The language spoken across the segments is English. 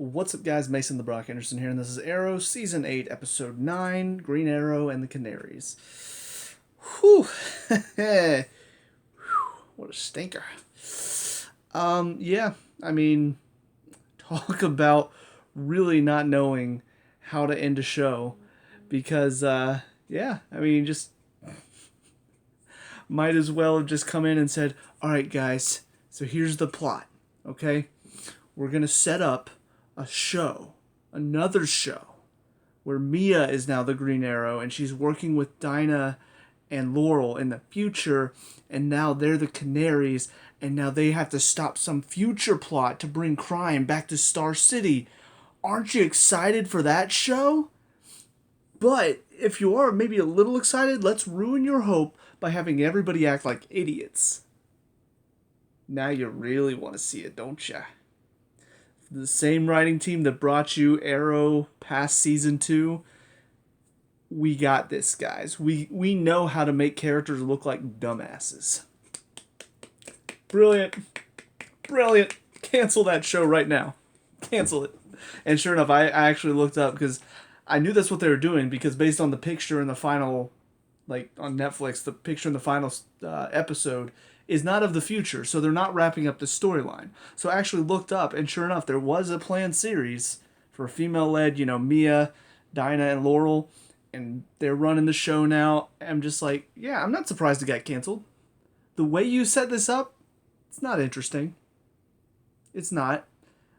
What's up, guys? Mason the Brock Henderson here, and this is Arrow Season 8, Episode 9, Green Arrow and the Canaries. Whew. What a stinker. Yeah, I mean, talk about really not knowing how to end a show. Because, yeah, I mean, just might as well have just come in and said, alright, guys, so here's the plot, okay? We're gonna set up a show, another show, where Mia is now the Green Arrow and she's working with Dinah and Laurel in the future, and now they're the Canaries, and now they have to stop some future plot to bring crime back to Star City. Aren't you excited for that show? But if you are maybe a little excited, let's ruin your hope by having everybody act like idiots. Now you really want to see it, don't ya? The same writing team that brought you Arrow past season 2, we got this, guys. We know how to make characters look like dumbasses. Brilliant. Brilliant. Cancel that show right now. Cancel it. And sure enough, I actually looked up because I knew that's what they were doing, because based on the picture in the final, like on Netflix, the picture in the final episode is not of the future, so they're not wrapping up the storyline. So I actually looked up, and sure enough, there was a planned series for female-led, Mia, Dinah, and Laurel, and they're running the show now. I'm just like, yeah, I'm not surprised it got canceled. The way you set this up, it's not interesting. It's not.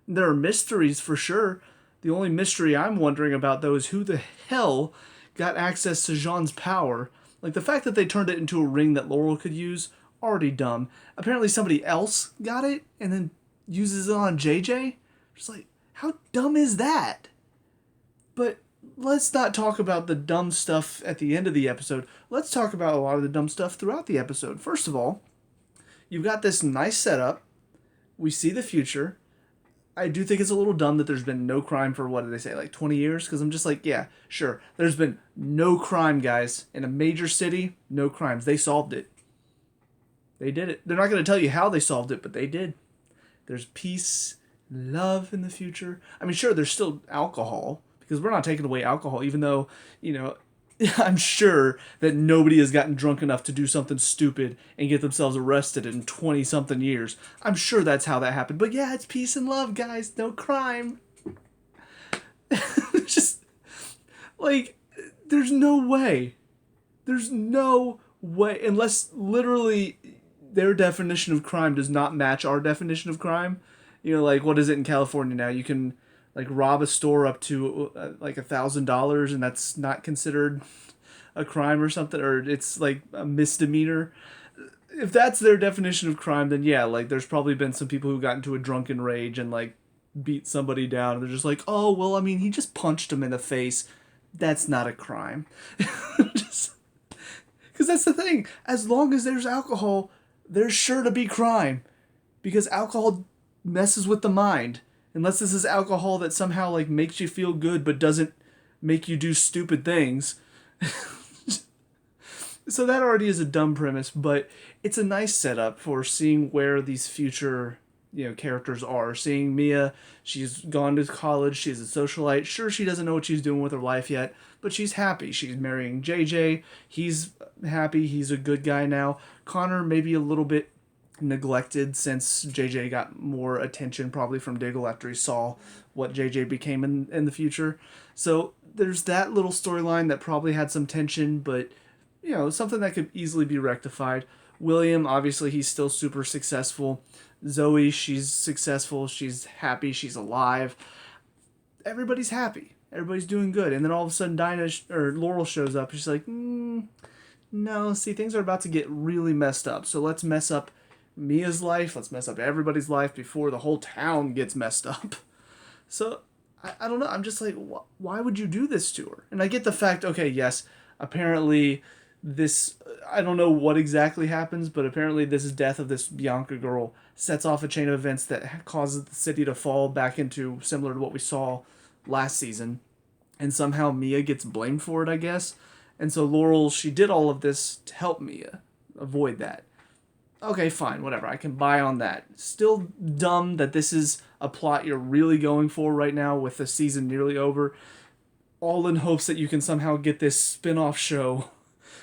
There are mysteries for sure. The only mystery I'm wondering about, though, is who the hell got access to Jean's power. Like, the fact that they turned it into a ring that Laurel could use, already dumb. Apparently somebody else got it and then uses it on JJ. Just like, how dumb is that? But let's not talk about the dumb stuff at the end of the episode. Let's talk about a lot of the dumb stuff throughout the episode. First of all, you've got this nice setup. We see the future. I do think it's a little dumb that there's been no crime for, what did they say, like 20 years? Because I'm just like, yeah, sure. There's been no crime, guys. In a major city, no crimes. They solved it. They did it. They're not going to tell you how they solved it, but they did. There's peace, love in the future. I mean, sure, there's still alcohol, because we're not taking away alcohol, even though, I'm sure that nobody has gotten drunk enough to do something stupid and get themselves arrested in 20-something years. I'm sure that's how that happened. But yeah, it's peace and love, guys. No crime. Just, like, there's no way. There's no way. Unless literally their definition of crime does not match our definition of crime. Like, what is it in California now? You can, like, rob a store up to like $1,000, and that's not considered a crime or something, or it's like a misdemeanor. If that's their definition of crime, then yeah, like, there's probably been some people who got into a drunken rage and, like, beat somebody down, and they're just like, oh, well, I mean, he just punched him in the face. That's not a crime. Just because that's the thing. As long as there's alcohol, there's sure to be crime, because alcohol messes with the mind. Unless this is alcohol that somehow, like, makes you feel good but doesn't make you do stupid things. So that already is a dumb premise, but it's a nice setup for seeing where these future, characters are. Seeing Mia, she's gone to college, she's a socialite. Sure, she doesn't know what she's doing with her life yet, but she's happy. She's marrying JJ. He's happy. He's a good guy now. Connor, maybe a little bit neglected since JJ got more attention probably from Diggle after he saw what JJ became in the future. So there's that little storyline that probably had some tension, but something that could easily be rectified. William, obviously, he's still super successful. Zoe, she's successful, she's happy, she's alive. Everybody's happy, everybody's doing good. And then all of a sudden Dinah or Laurel shows up. She's like, no, see, things are about to get really messed up, so let's mess up Mia's life, let's mess up everybody's life before the whole town gets messed up. So I don't know, I'm just like, why would you do this to her? And I get the fact, okay, yes, apparently this, I don't know what exactly happens, but apparently this death of this Bianca girl sets off a chain of events that causes the city to fall back into similar to what we saw last season, and somehow Mia gets blamed for it, I guess. And so Laurel, she did all of this to help Mia avoid that. Okay, fine, whatever. I can buy on that. Still dumb that this is a plot you're really going for right now with the season nearly over, all in hopes that you can somehow get this spin-off show,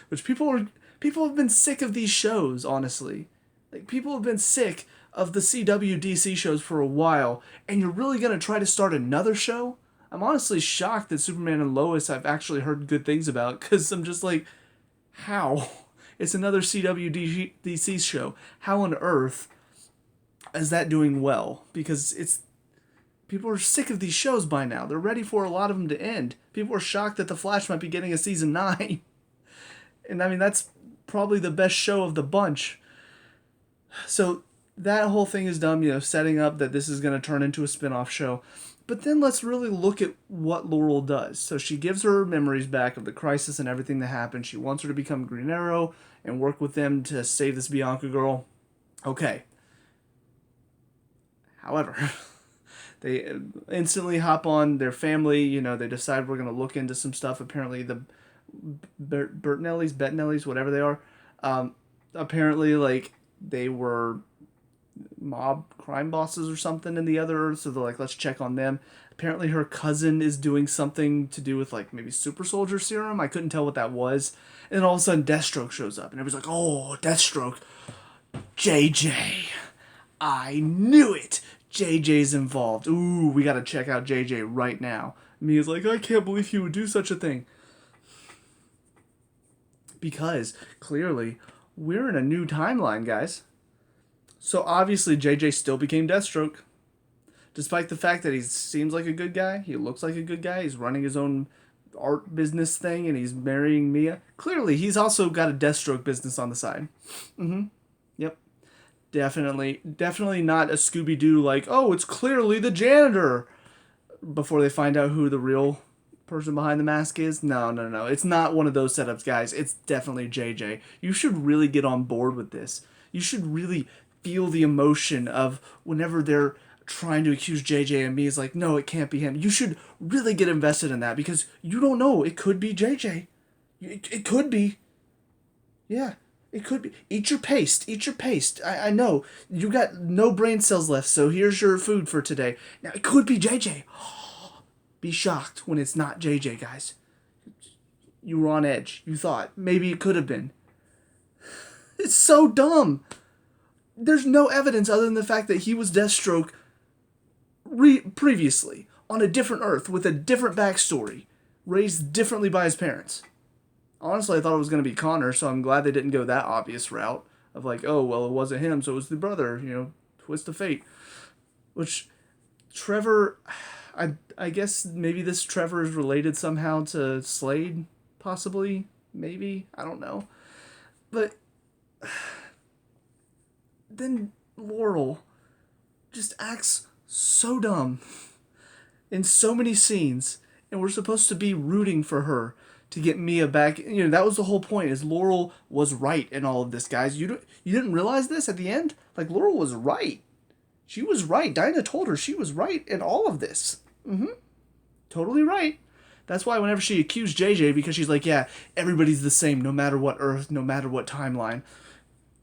which people have been sick of these shows, honestly. Like people have been sick of the CW shows for a while, and you're really going to try to start another show? I'm honestly shocked that Superman and Lois I've actually heard good things about, cuz I'm just like, how? It's another CW show. How on earth is that doing well? Because it's people are sick of these shows by now. They're ready for a lot of them to end. People are shocked that The Flash might be getting a season 9. And I mean, that's probably the best show of the bunch. So that whole thing is dumb, setting up that this is going to turn into a spin-off show. But then let's really look at what Laurel does. So she gives her memories back of the crisis and everything that happened. She wants her to become Green Arrow and work with them to save this Bianca girl. Okay. However, they instantly hop on their family. They decide we're going to look into some stuff. Apparently the Bettinellis, whatever they are, apparently, like, they were mob crime bosses or something in the other Earth, so they're like, let's check on them. Apparently her cousin is doing something to do with, like, maybe super soldier serum. I couldn't tell what that was. And then all of a sudden Deathstroke shows up and everybody's like, oh, Deathstroke, JJ, I knew it, JJ's involved. Ooh, we gotta check out JJ right now. Mia's like, I can't believe he would do such a thing. Because clearly we're in a new timeline, guys. So obviously JJ still became Deathstroke. Despite the fact that he seems like a good guy, he looks like a good guy, he's running his own art business thing, and he's marrying Mia. Clearly, he's also got a Deathstroke business on the side. Yep. Definitely not a Scooby-Doo like, oh, it's clearly the janitor, before they find out who the real person behind the mask is. No. It's not one of those setups, guys. It's definitely JJ. You should really get on board with this. You should really feel the emotion of whenever they're trying to accuse JJ and me is like, no, it can't be him. You should really get invested in that because you don't know. It could be JJ. It could be. Yeah, it could be. Eat your paste. I know. You got no brain cells left, so here's your food for today. Now, it could be JJ. Be shocked when it's not JJ, guys. You were on edge. You thought maybe it could have been. It's so dumb. There's no evidence other than the fact that he was Deathstroke previously on a different Earth with a different backstory, raised differently by his parents. Honestly, I thought it was going to be Connor, so I'm glad they didn't go that obvious route of like, oh, well, it wasn't him, so it was the brother, twist of fate. Which, Trevor, I guess maybe this Trevor is related somehow to Slade, possibly, maybe, I don't know. But then Laurel just acts so dumb in so many scenes, and we're supposed to be rooting for her to get Mia back. That was the whole point, is Laurel was right in all of this, guys. You didn't realize this at the end? Like, Laurel was right. She was right. Dinah told her she was right in all of this. Totally right. That's why whenever she accused JJ, because she's like, yeah, everybody's the same, no matter what Earth, no matter what timeline.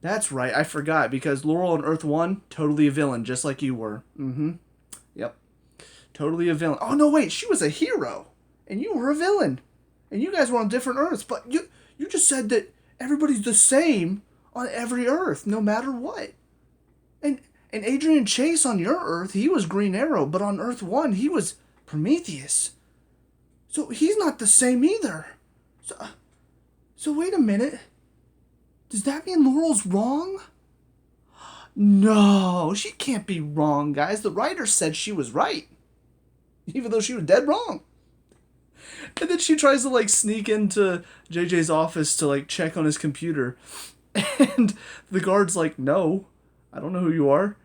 That's right, I forgot, because Laurel on Earth 1, totally a villain, just like you were. Yep. Totally a villain. Oh, no, wait, she was a hero, and you were a villain. And you guys were on different Earths, but you just said that everybody's the same on every Earth, no matter what. And Adrian Chase on your Earth, he was Green Arrow, but on Earth 1, he was Prometheus. So he's not the same either. So wait a minute. Does that mean Laurel's wrong? No, she can't be wrong, guys. The writer said she was right, even though she was dead wrong. And then she tries to, like, sneak into JJ's office to, like, check on his computer. And the guard's like, no, I don't know who you are.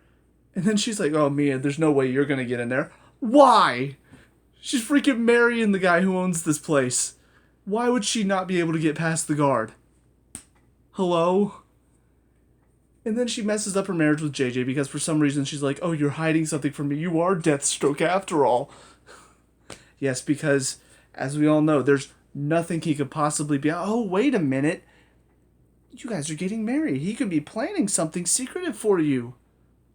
And then she's like, oh, Mia, there's no way you're going to get in there. Why? She's freaking marrying the guy who owns this place. Why would she not be able to get past the guard? Hello? And then she messes up her marriage with JJ because for some reason she's like, oh, you're hiding something from me. You are Deathstroke after all. Yes, because, as we all know, there's nothing he could possibly be. Oh, wait a minute. You guys are getting married. He could be planning something secretive for you.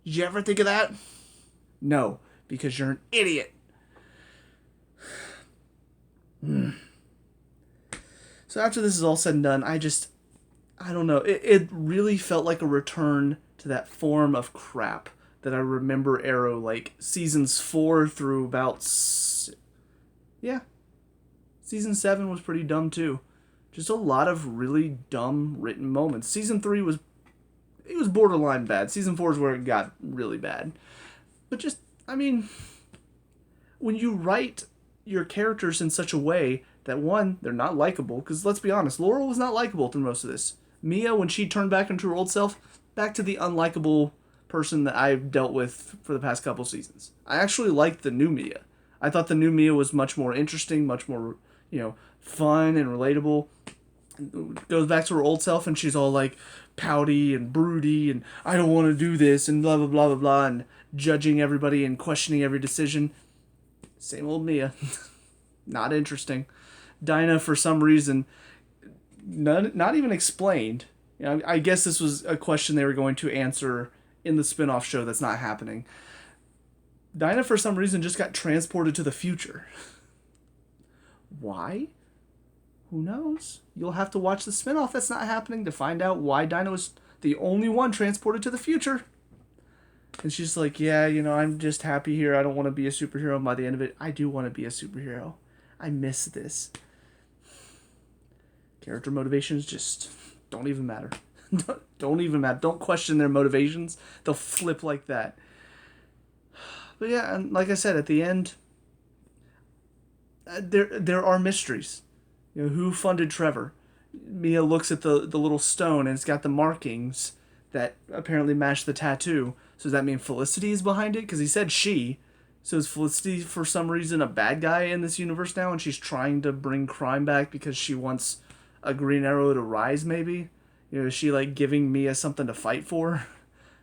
Did you ever think of that? No, because you're an idiot. So after this is all said and done, I don't know. It really felt like a return to that form of crap that I remember Arrow, like, seasons 4 through about... Yeah. Season 7 was pretty dumb, too. Just a lot of really dumb written moments. Season 3 was... It was borderline bad. Season 4 is where it got really bad. But just, I mean... When you write your characters in such a way that, one, they're not likable, because let's be honest, Laurel was not likable through most of this. Mia, when she turned back into her old self, back to the unlikable person that I've dealt with for the past couple seasons. I actually liked the new Mia. I thought the new Mia was much more interesting, much more, fun and relatable. Goes back to her old self and she's all like pouty and broody and I don't want to do this and blah blah blah blah blah and judging everybody and questioning every decision. Same old Mia. Not interesting. Dinah, for some reason, not even explained. I guess this was a question they were going to answer in the spin-off show that's not happening. Dinah, for some reason, just got transported to the future. Why? Who knows? You'll have to watch the spin-off that's not happening to find out why Dinah was the only one transported to the future. And she's like, yeah, I'm just happy here. I don't want to be a superhero. And by the end of it, I do want to be a superhero. I miss this. Character motivations just don't even matter. Don't even matter. Don't question their motivations. They'll flip like that. But yeah, and like I said, at the end, there are mysteries. Who funded Trevor? Mia looks at the little stone and it's got the markings that apparently match the tattoo. So does that mean Felicity is behind it? Because he said she. So is Felicity for some reason a bad guy in this universe now and she's trying to bring crime back because she wants a Green Arrow to rise maybe? Is she like giving Mia something to fight for?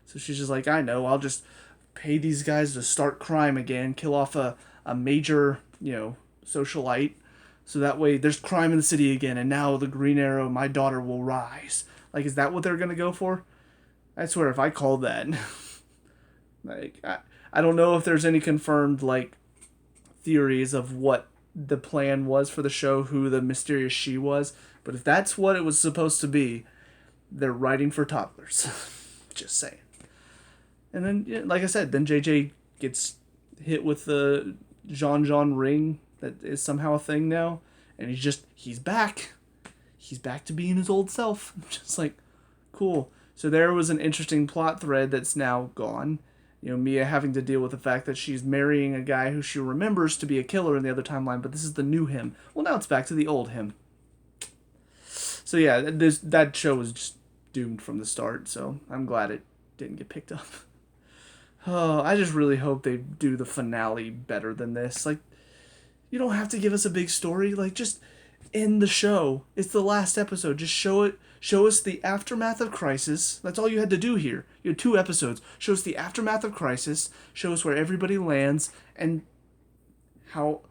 So she's just like, I know, I'll just pay these guys to start crime again, kill off a major, socialite. So that way there's crime in the city again and now the Green Arrow, my daughter, will rise. Like, is that what they're going to go for? I swear, if I called that... like, I don't know if there's any confirmed, like, theories of what the plan was for the show, who the mysterious she was. But if that's what it was supposed to be, they're writing for toddlers. Just saying. And then, like I said, then JJ gets hit with the Jean ring that is somehow a thing now. And he's back. He's back to being his old self. Just like, cool. So there was an interesting plot thread that's now gone. Mia having to deal with the fact that she's marrying a guy who she remembers to be a killer in the other timeline, but this is the new him. Well, now it's back to the old him. So yeah, that show was just doomed from the start, so I'm glad it didn't get picked up. Oh, I just really hope they do the finale better than this. Like, you don't have to give us a big story. Like, just end the show. It's the last episode. Just show it. Show us the aftermath of Crisis. That's all you had to do here. You had 2 episodes. Show us the aftermath of Crisis. Show us where everybody lands and how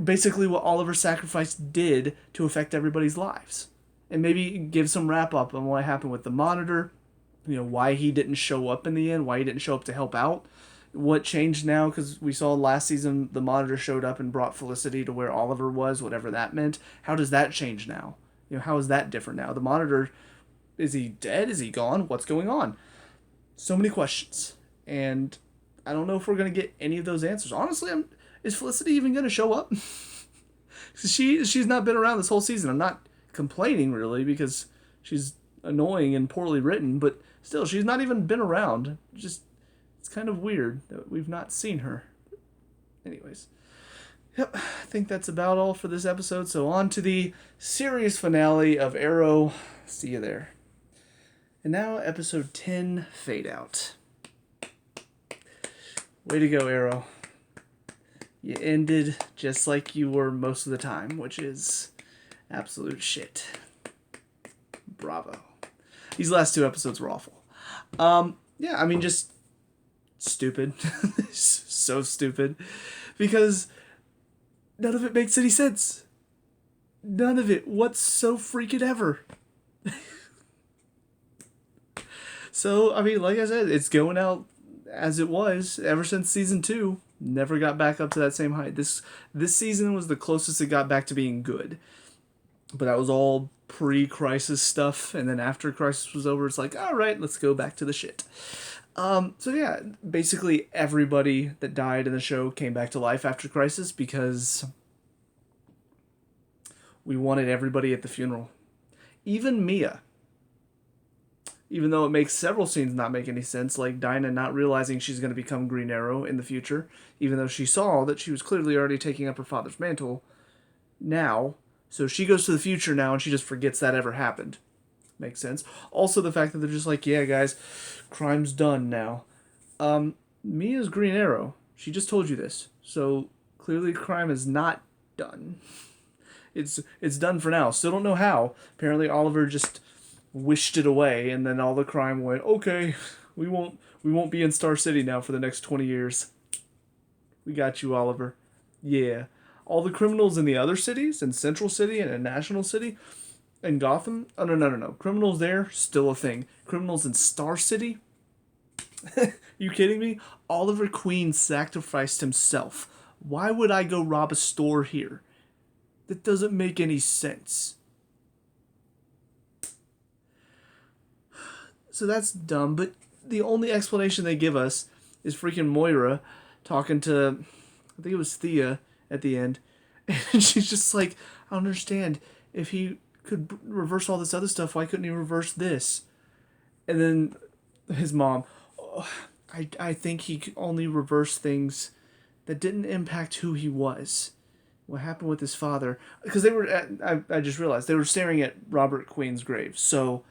basically what Oliver's sacrifice did to affect everybody's lives. And maybe give some wrap up on what happened with the Monitor. Why he didn't show up in the end. Why he didn't show up to help out. What changed now, because we saw last season the Monitor showed up and brought Felicity to where Oliver was, whatever that meant. How does that change now? How is that different now? The Monitor, is he dead? Is he gone? What's going on? So many questions. And I don't know if we're going to get any of those answers. Honestly, is Felicity even going to show up? She's not been around this whole season. I'm not complaining, really, because she's annoying and poorly written, but still, she's not even been around. It's kind of weird that we've not seen her. Anyways. Yep, I think that's about all for this episode. So on to the series finale of Arrow. See you there. And now episode 10, Fadeout. Way to go, Arrow. You ended just like you were most of the time, which is absolute shit. Bravo. These last 2 episodes were awful. Just stupid. So stupid. Because none of it makes any sense. None of it. What's so freaking ever? So, I mean, like I said, it's going out as it was ever since season 2. Never got back up to that same height. This season was the closest it got back to being good. But that was all pre-Crisis stuff, and then after Crisis was over, it's like, all right, let's go back to the shit. So yeah, basically everybody that died in the show came back to life after Crisis because we wanted everybody at the funeral. Even Mia. Even though it makes several scenes not make any sense, like Dinah not realizing she's going to become Green Arrow in the future, even though she saw that she was clearly already taking up her father's mantle now. So she goes to the future now and she just forgets that ever happened. Makes sense. Also the fact that they're just like, yeah, guys, crime's done now. Mia's Green Arrow. She just told you this. So clearly crime is not done. It's done for now. Still don't know how. Apparently Oliver just wished it away, and then all the crime went, okay, we won't be in Star City now for the next 20 years. We got you, Oliver. Yeah. All the criminals in the other cities, in Central City and in National City, and Gotham, oh no. Criminals there, still a thing. Criminals in Star City? You kidding me? Oliver Queen sacrificed himself. Why would I go rob a store here? That doesn't make any sense. So that's dumb, but the only explanation they give us is freaking Moira talking to, I think it was Thea at the end, and she's just like, I don't understand. If he could reverse all this other stuff, why couldn't he reverse this? And then his mom, oh, I think he could only reverse things that didn't impact who he was. What happened with his father? Because they were I just realized they were staring at Robert Queen's grave, so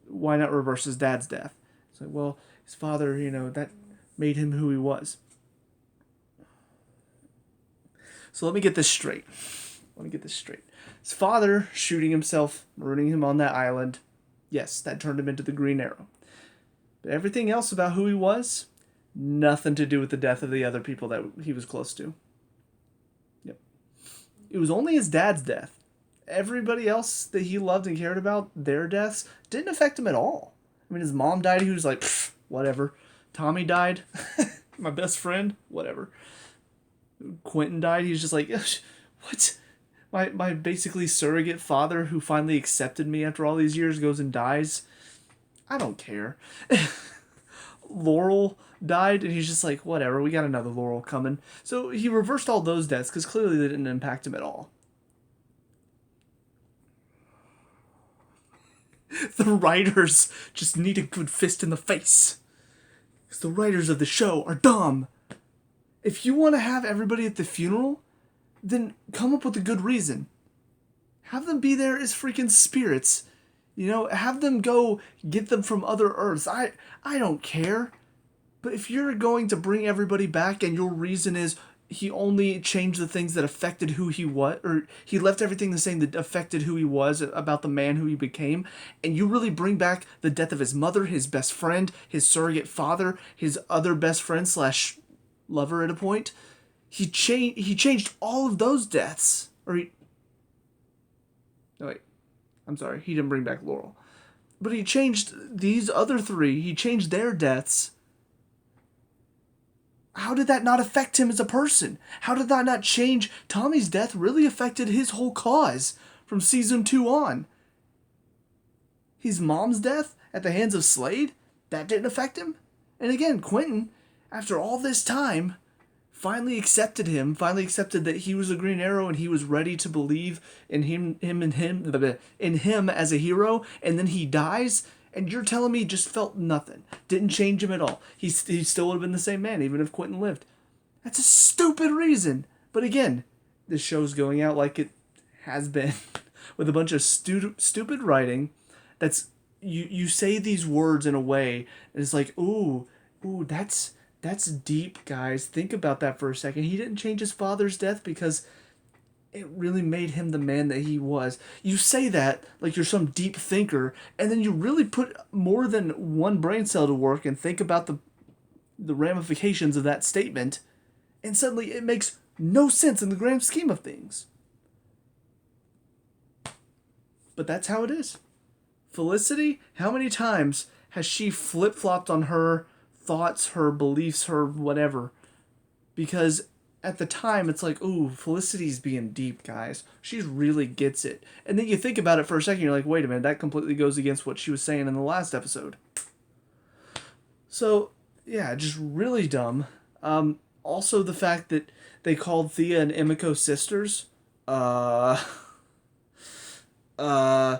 why not reverse his dad's death? It's like, well, his father, that made him who he was. So let me get this straight. His father shooting himself, ruining him on that island, yes, that turned him into the Green Arrow. But everything else about who he was, nothing to do with the death of the other people that he was close to. Yep. It was only his dad's death. Everybody else that he loved and cared about, their deaths, didn't affect him at all. I mean, his mom died, he was like, whatever. Tommy died, my best friend, whatever. Quentin died, he was just like, what? My basically surrogate father who finally accepted me after all these years goes and dies? I don't care. Laurel died, and he's just like, whatever, we got another Laurel coming. So he reversed all those deaths, because clearly they didn't impact him at all. The writers just need a good fist in the face. Because the writers of the show are dumb. If you want to have everybody at the funeral, then come up with a good reason. Have them be there as freaking spirits. Have them go get them from other Earths. I don't care. But if you're going to bring everybody back and your reason is he only changed the things that affected who he was, or he left everything the same that affected who he was about the man who he became, and you really bring back the death of his mother, his best friend, his surrogate father, his other best friend / lover at a point, he changed all of those deaths. No, wait. I'm sorry, he didn't bring back Laurel. But he changed these other 3, he changed their deaths. How did that not affect him as a person? How did that not change? Tommy's death really affected his whole cause from season 2 on. His mom's death at the hands of Slade, that didn't affect him. And again, Quentin, after all this time, finally accepted that he was a Green Arrow and he was ready to believe in him as a hero, and then he dies. And you're telling me he just felt nothing. Didn't change him at all. He still would have been the same man, even if Quentin lived. That's a stupid reason. But again, this show's going out like it has been. With a bunch of stupid writing. That's you say these words in a way, and it's like, ooh, that's deep, guys. Think about that for a second. He didn't change his father's death because it really made him the man that he was. You say that like you're some deep thinker, and then you really put more than one brain cell to work and think about the ramifications of that statement, and suddenly it makes no sense in the grand scheme of things. But that's how it is. Felicity, how many times has she flip-flopped on her thoughts, her beliefs, her whatever? Because at the time, it's like, ooh, Felicity's being deep, guys. She really gets it. And then you think about it for a second, you're like, wait a minute, that completely goes against what she was saying in the last episode. So, yeah, just really dumb. Also, the fact that they called Thea and Emiko sisters. Uh, uh,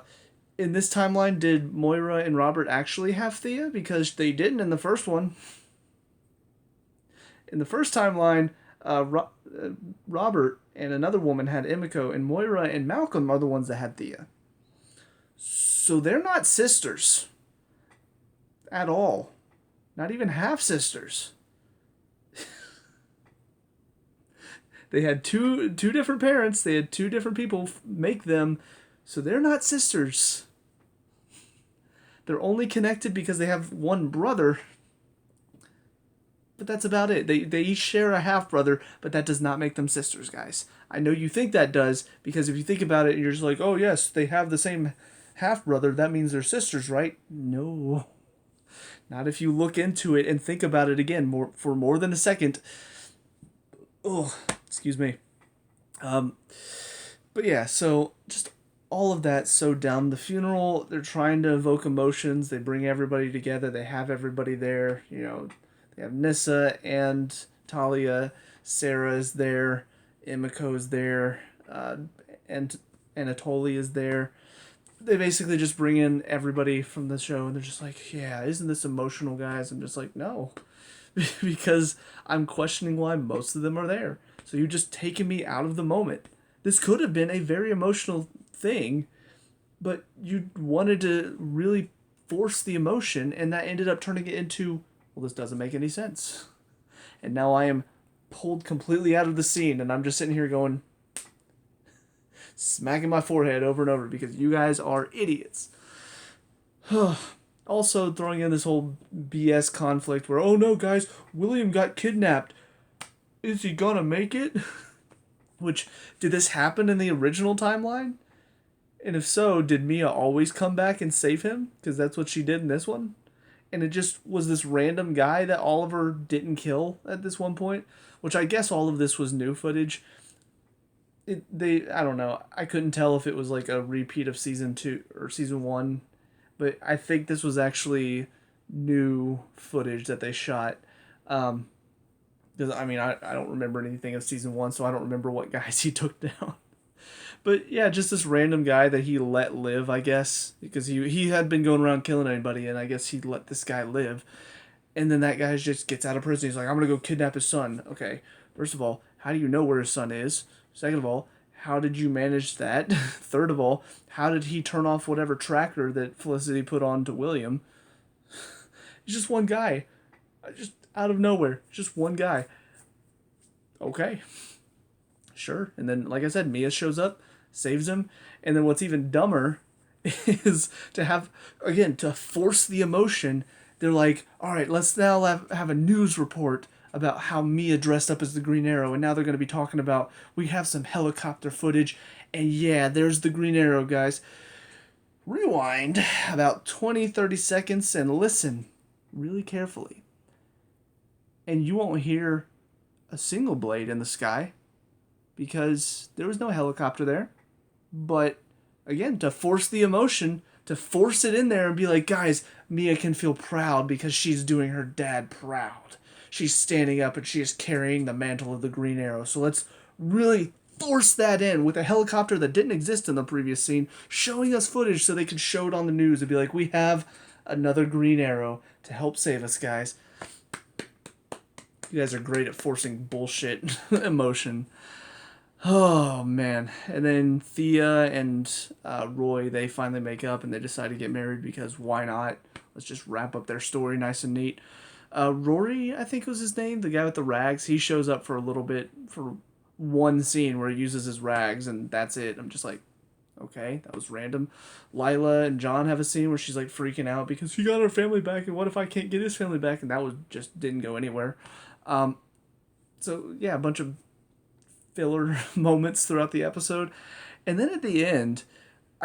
in this timeline, did Moira and Robert actually have Thea? Because they didn't in the first one. In the first timeline, Robert and another woman had Emiko, and Moira and Malcolm are the ones that had Thea. So they're not sisters at all. Not even half sisters. They had two different parents. They had two different people make them, so they're not sisters. They're only connected because they have one brother. But that's about it. They each share a half brother, but that does not make them sisters, guys. I know you think that does, because if you think about it, you're just like, oh yes, they have the same half brother. That means they're sisters, right? No. Not if you look into it and think about it again for more than a second. Oh, excuse me. But yeah, so just all of that so dumb. The funeral, they're trying to evoke emotions. They bring everybody together. They have everybody there. You know, they have Nissa and Talia. Sarah is there. Emiko is there. And Anatoly is there. They basically just bring in everybody from the show, and they're just like, yeah, isn't this emotional, guys? I'm just like, no. Because I'm questioning why most of them are there. So you're just taking me out of the moment. This could have been a very emotional thing, but you wanted to really force the emotion, and that ended up turning it into, well, this doesn't make any sense. And now I am pulled completely out of the scene, and I'm just sitting here going, smacking my forehead over and over because you guys are idiots. Also throwing in this whole BS conflict where, oh no, guys, William got kidnapped. Is he gonna make it? Which, did this happen in the original timeline? And if so, did Mia always come back and save him? Because that's what she did in this one. And it just was this random guy that Oliver didn't kill at this one point. Which I guess all of this was new footage. I don't know. I couldn't tell if it was like a repeat of season 2 or season 1. But I think this was actually new footage that they shot. Because, I mean, I don't remember anything of season 1, so I don't remember what guys he took down. But yeah, just this random guy that he let live, I guess. Because he had been going around killing anybody, and I guess he let this guy live. And then that guy just gets out of prison. He's like, I'm going to go kidnap his son. Okay, first of all, how do you know where his son is? Second of all, how did you manage that? Third of all, how did he turn off whatever tracker that Felicity put on to William? He's just one guy. Just out of nowhere. Just one guy. Okay. Sure. And then, like I said, Mia shows up, saves him. And then what's even dumber is to have, again, to force the emotion. They're like, all right, let's now have a news report about how Mia dressed up as the Green Arrow, and now they're going to be talking about, we have some helicopter footage, and yeah, there's the Green Arrow, guys. Rewind about 20-30 seconds and listen really carefully. And you won't hear a single blade in the sky, because there was no helicopter there. But, again, to force the emotion, to force it in there and be like, guys, Mia can feel proud because she's doing her dad proud. She's standing up and she is carrying the mantle of the Green Arrow. So let's really force that in with a helicopter that didn't exist in the previous scene, showing us footage so they could show it on the news and be like, we have another Green Arrow to help save us, guys. You guys are great at forcing bullshit emotion. Oh, man. And then Thea and Roy, they finally make up and they decide to get married because why not? Let's just wrap up their story nice and neat. Rory, I think was his name, the guy with the rags, he shows up for a little bit, for one scene where he uses his rags, and that's it. I'm just like, okay, that was random. Lila and John have a scene where she's like freaking out because he got her family back, and what if I can't get his family back? And that was just didn't go anywhere. So yeah, a bunch of filler moments throughout the episode. And then at the end,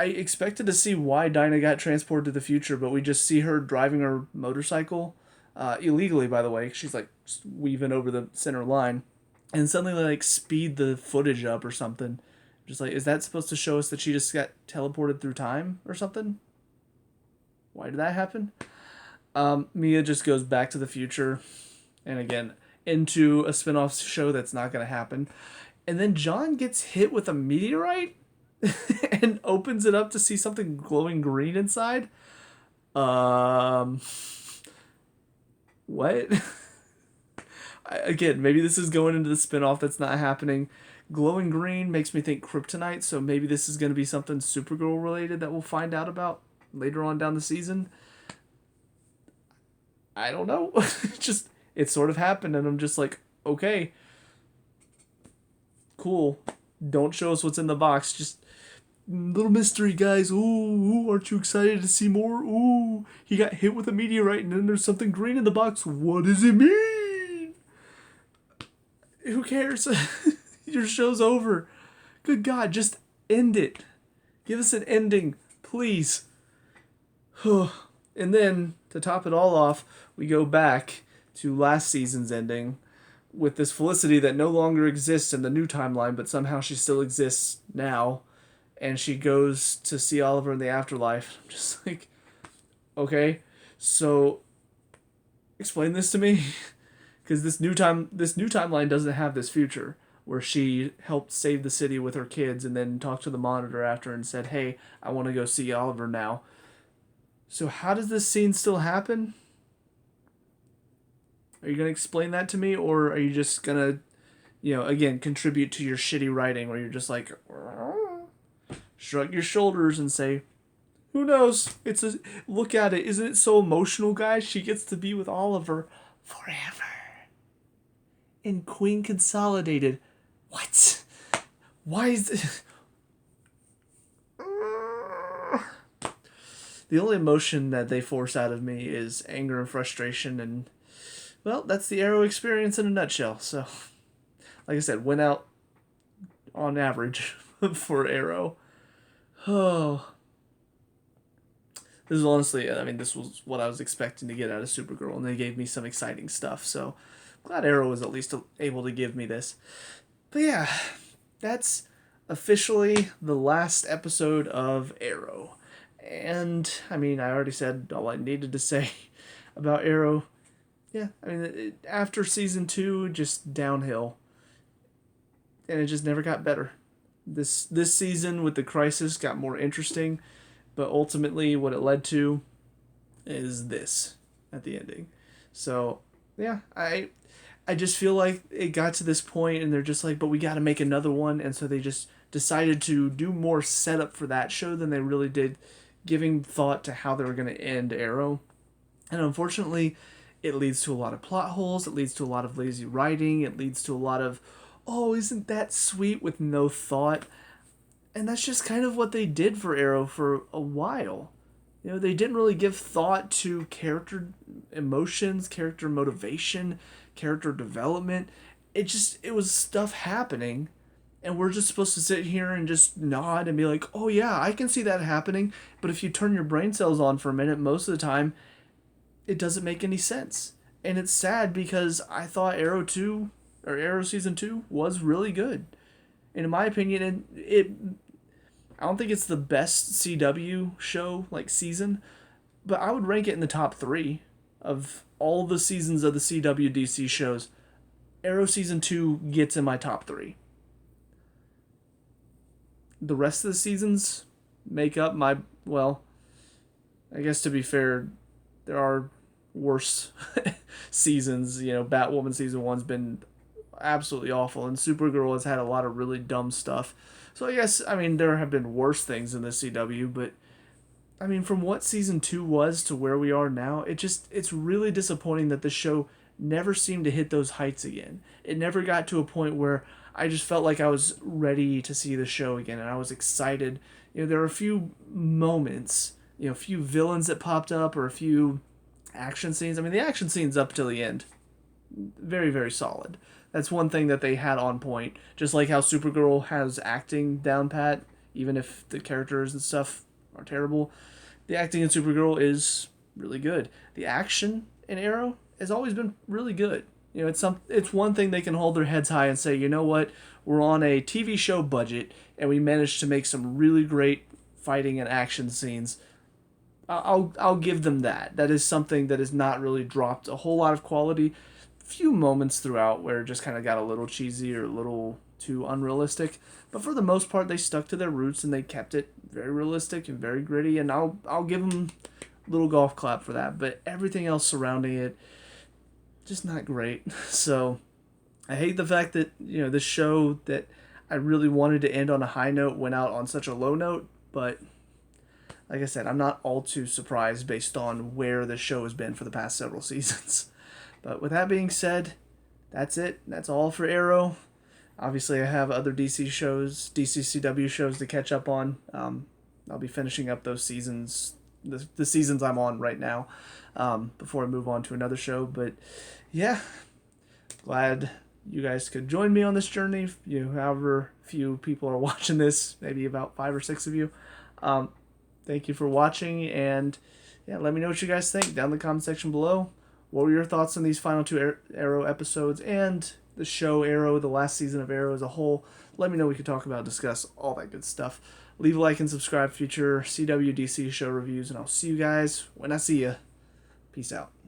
I expected to see why Dinah got transported to the future, but we just see her driving her motorcycle, illegally, by the way. She's like weaving over the center line, and suddenly they like speed the footage up or something. Just like, is that supposed to show us that she just got teleported through time or something? Why did that happen? Mia just goes back to the future, and again into a spin-off show that's not going to happen. And then John gets hit with a meteorite and opens it up to see something glowing green inside. Um, what? Again, maybe this is going into the spinoff that's not happening. Glowing green makes me think kryptonite, so maybe this is going to be something Supergirl related that we'll find out about later on down the season. I don't know. Just, it sort of happened, and I'm just like, okay, cool. Don't show us what's in the box. Just little mystery, guys. Ooh, aren't you excited to see more? Ooh, he got hit with a meteorite, and then there's something green in the box. What does it mean? Who cares? Your show's over. Good God, just end it. Give us an ending, please. And then, to top it all off, we go back to last season's ending with this Felicity that no longer exists in the new timeline, but somehow she still exists now. And she goes to see Oliver in the afterlife. I'm just like, okay, so explain this to me. Because this new timeline doesn't have this future where she helped save the city with her kids and then talked to the monitor after and said, hey, I want to go see Oliver now. So how does this scene still happen? Are you going to explain that to me, or are you just going to, again, contribute to your shitty writing where you're just like, shrug your shoulders and say, who knows? Look at it. Isn't it so emotional, guys? She gets to be with Oliver forever. And Queen Consolidated. What? Why is it? The only emotion that they force out of me is anger and frustration, and, well, that's the Arrow experience in a nutshell. So, like I said, went out on average for Arrow. Oh. This is honestly, this was what I was expecting to get out of Supergirl, and they gave me some exciting stuff, so glad Arrow was at least able to give me this. But yeah, that's officially the last episode of Arrow. And, I already said all I needed to say about Arrow. Yeah, after season 2, just downhill. And it just never got better. This season with the crisis got more interesting, but ultimately what it led to is this at the ending. So, yeah, I just feel like it got to this point and they're just like, but we got to make another one, and so they just decided to do more setup for that show than they really did giving thought to how they were going to end Arrow. And unfortunately, it leads to a lot of plot holes, it leads to a lot of lazy writing, it leads to a lot of, oh, isn't that sweet, with no thought. And that's just kind of what they did for Arrow for a while. They didn't really give thought to character emotions, character motivation, character development. It was stuff happening, and we're just supposed to sit here and just nod and be like, oh yeah, I can see that happening. But if you turn your brain cells on for a minute, most of the time, it doesn't make any sense. And it's sad because I thought Arrow Season 2 was really good. And in my opinion, I don't think it's the best CW show, season, but I would rank it in the top 3 of all the seasons of the CW DC shows. Arrow Season 2 gets in my top 3. The rest of the seasons make up my, well, I guess to be fair, there are worse seasons. Batwoman Season 1's been absolutely awful, and Supergirl has had a lot of really dumb stuff. So I guess, there have been worse things in the CW, but, from what Season 2 was to where we are now, it's really disappointing that the show never seemed to hit those heights again. It never got to a point where I just felt like I was ready to see the show again, and I was excited. There are a few moments, a few villains that popped up, or a few action scenes. The action scenes up till the end, very, very solid. That's one thing that they had on point. Just like how Supergirl has acting down pat, even if the characters and stuff are terrible. The acting in Supergirl is really good. The action in Arrow has always been really good. You know, it's one thing they can hold their heads high and say, you know what, we're on a TV show budget and we managed to make some really great fighting and action scenes. I'll give them that. That is something that has not really dropped a whole lot of quality. Few moments throughout where it just kind of got a little cheesy or a little too unrealistic, but for the most part they stuck to their roots and they kept it very realistic and very gritty. And I'll give them a little golf clap for that. But everything else surrounding it, just not great. So I hate the fact that this show that I really wanted to end on a high note went out on such a low note. But like I said, I'm not all too surprised based on where the show has been for the past several seasons. But with that being said, that's it. That's all for Arrow. Obviously, I have other DC shows, DCCW shows to catch up on. I'll be finishing up those seasons, the seasons I'm on right now, before I move on to another show. But yeah, glad you guys could join me on this journey. However few people are watching this, maybe about 5 or 6 of you. Thank you for watching, and yeah, let me know what you guys think down in the comment section below. What were your thoughts on these final 2 Arrow episodes and the show Arrow, the last season of Arrow as a whole? Let me know. We could talk about, discuss all that good stuff. Leave a like and subscribe for future CWDC show reviews, and I'll see you guys when I see you. Peace out.